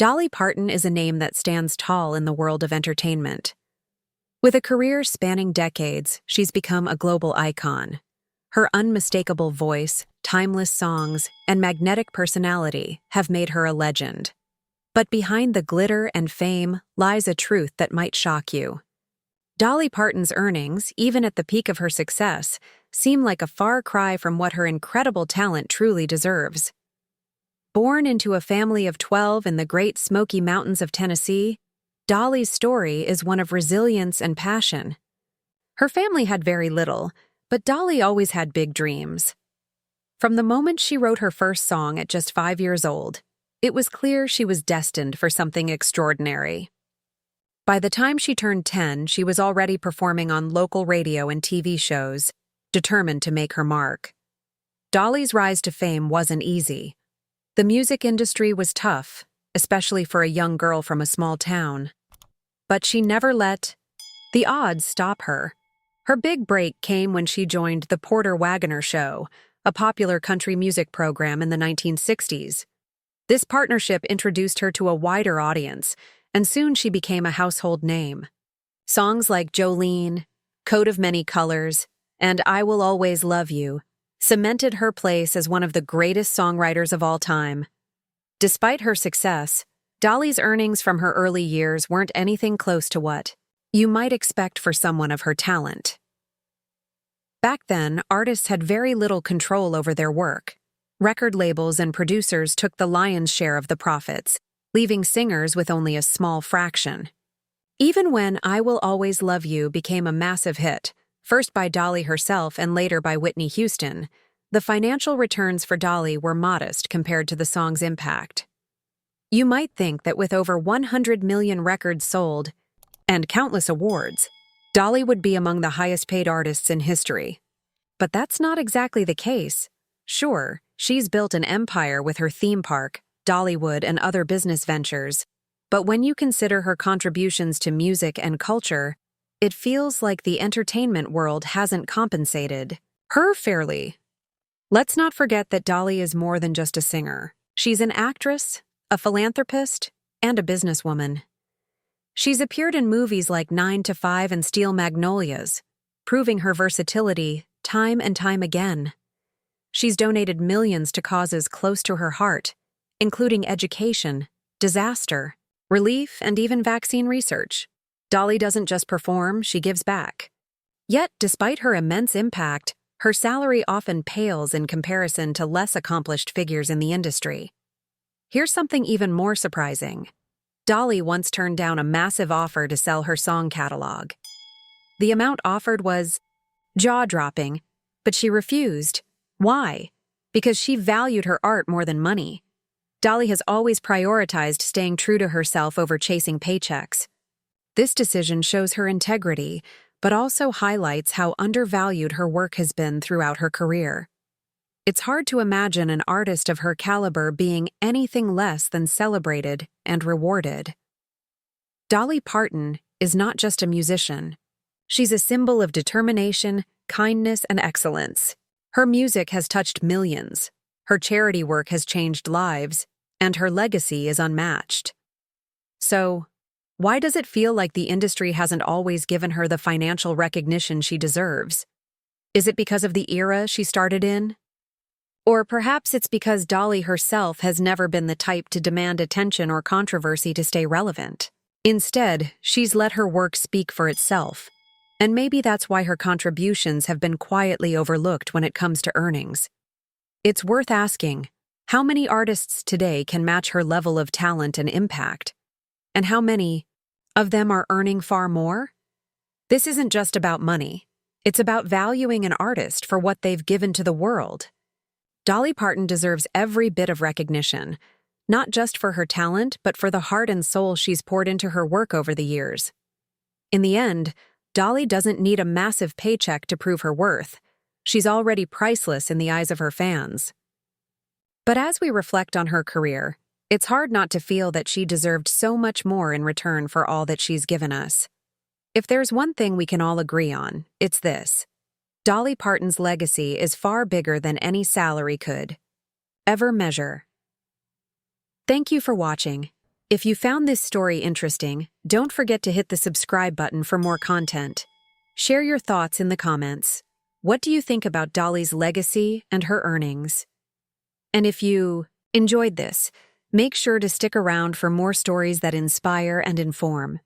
Dolly Parton is a name that stands tall in the world of entertainment. With a career spanning decades, she's become a global icon. Her unmistakable voice, timeless songs, and magnetic personality have made her a legend. But behind the glitter and fame lies a truth that might shock you. Dolly Parton's earnings, even at the peak of her success, seem like a far cry from what her incredible talent truly deserves. Born into a family of 12 in the Great Smoky Mountains of Tennessee, Dolly's story is one of resilience and passion. Her family had very little, but Dolly always had big dreams. From the moment she wrote her first song at just 5 years old, it was clear she was destined for something extraordinary. By the time she turned 10, she was already performing on local radio and TV shows, determined to make her mark. Dolly's rise to fame wasn't easy. The music industry was tough, especially for a young girl from a small town. But she never let the odds stop her. Her big break came when she joined the Porter Wagoner Show, a popular country music program in the 1960s. This partnership introduced her to a wider audience, and soon she became a household name. Songs like Jolene, Coat of Many Colors, and I Will Always Love You cemented her place as one of the greatest songwriters of all time. Despite her success, Dolly's earnings from her early years weren't anything close to what you might expect for someone of her talent. Back then, artists had very little control over their work. Record labels and producers took the lion's share of the profits, leaving singers with only a small fraction. Even when I Will Always Love You became a massive hit, first by Dolly herself and later by Whitney Houston, the financial returns for Dolly were modest compared to the song's impact. You might think that with over 100 million records sold and countless awards, Dolly would be among the highest-paid artists in history. But that's not exactly the case. Sure, she's built an empire with her theme park, Dollywood, and other business ventures, but when you consider her contributions to music and culture, it feels like the entertainment world hasn't compensated her fairly. Let's not forget that Dolly is more than just a singer. She's an actress, a philanthropist, and a businesswoman. She's appeared in movies like 9 to 5 and Steel Magnolias, proving her versatility time and time again. She's donated millions to causes close to her heart, including education, disaster, relief, and even vaccine research. Dolly doesn't just perform, she gives back. Yet, despite her immense impact, her salary often pales in comparison to less accomplished figures in the industry. Here's something even more surprising. Dolly once turned down a massive offer to sell her song catalog. The amount offered was jaw-dropping, but she refused. Why? Because she valued her art more than money. Dolly has always prioritized staying true to herself over chasing paychecks. This decision shows her integrity, but also highlights how undervalued her work has been throughout her career. It's hard to imagine an artist of her caliber being anything less than celebrated and rewarded. Dolly Parton is not just a musician. She's a symbol of determination, kindness, and excellence. Her music has touched millions, her charity work has changed lives, and her legacy is unmatched. So, why does it feel like the industry hasn't always given her the financial recognition she deserves? Is it because of the era she started in? Or perhaps it's because Dolly herself has never been the type to demand attention or controversy to stay relevant. Instead, she's let her work speak for itself. And maybe that's why her contributions have been quietly overlooked when it comes to earnings. It's worth asking, how many artists today can match her level of talent and impact? And how many of them are earning far more? This isn't just about money. It's about valuing an artist for what they've given to the world. Dolly Parton deserves every bit of recognition, not just for her talent, but for the heart and soul she's poured into her work over the years. In the end, Dolly doesn't need a massive paycheck to prove her worth. She's already priceless in the eyes of her fans. But as we reflect on her career, it's hard not to feel that she deserved so much more in return for all that she's given us. If there's one thing we can all agree on, it's this. Dolly Parton's legacy is far bigger than any salary could ever measure. Thank you for watching. If you found this story interesting, don't forget to hit the subscribe button for more content. Share your thoughts in the comments. What do you think about Dolly's legacy and her earnings? And if you enjoyed this, make sure to stick around for more stories that inspire and inform.